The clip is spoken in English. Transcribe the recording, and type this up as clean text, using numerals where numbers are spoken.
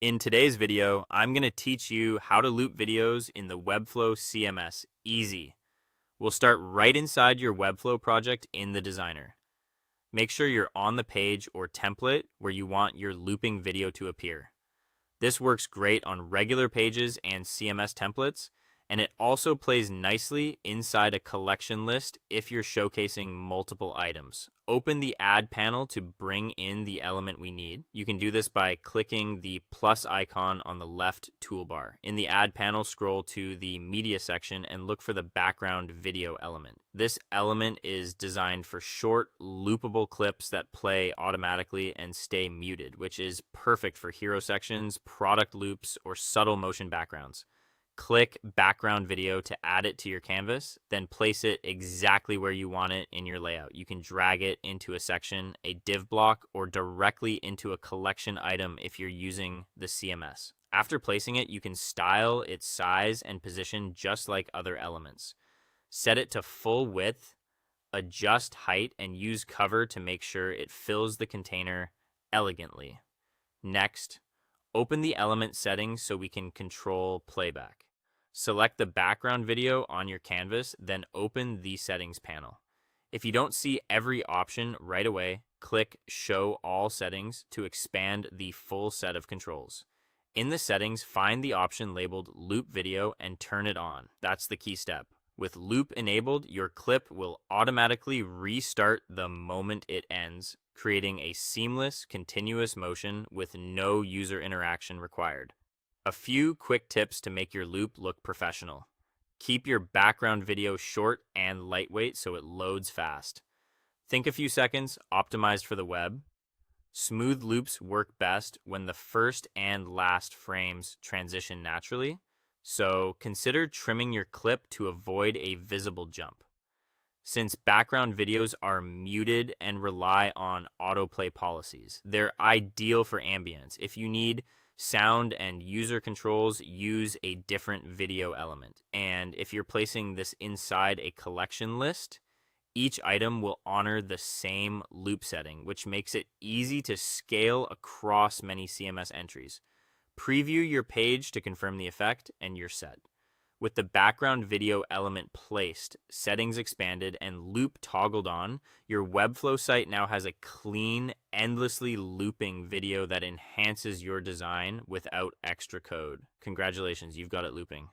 In today's video, I'm going to teach you how to loop videos in the Webflow CMS. Easy. We'll start right inside your Webflow project in the designer. Make sure you're on the page or template where you want your looping video to appear. This works great on regular pages and CMS templates, and it also plays nicely inside a collection list if you're showcasing multiple items. Open the Add panel to bring in the element we need. You can do this by clicking the plus icon on the left toolbar. In the Add panel, scroll to the Media section and look for the background video element. This element is designed for short, loopable clips that play automatically and stay muted, which is perfect for hero sections, product loops, or subtle motion backgrounds. Click background video to add it to your canvas, then place it exactly where you want it in your layout. You can drag it into a section, a div block, or directly into a collection item if you're using the CMS. After placing it, you can style its size and position just like other elements. Set it to full width, adjust height, and use cover to make sure it fills the container elegantly. Next, open the element settings so we can control playback. Select the background video on your canvas, then open the settings panel. If you don't see every option right away, click Show All Settings to expand the full set of controls. In the settings, find the option labeled Loop Video and turn it on. That's the key step. With Loop enabled, your clip will automatically restart the moment it ends, creating a seamless, continuous motion with no user interaction required. A few quick tips to make your loop look professional. Keep your background video short and lightweight so it loads fast. Think a few seconds, optimized for the web. Smooth loops work best when the first and last frames transition naturally, so consider trimming your clip to avoid a visible jump. Since background videos are muted and rely on autoplay policies, they're ideal for ambience. If you need sound and user controls, use a different video element. And if you're placing this inside a collection list, each item will honor the same loop setting, which makes it easy to scale across many CMS entries. Preview your page to confirm the effect, and you're set. With the background video element placed, settings expanded, and loop toggled on, your Webflow site now has a clean, endlessly looping video that enhances your design without extra code. Congratulations, you've got it looping.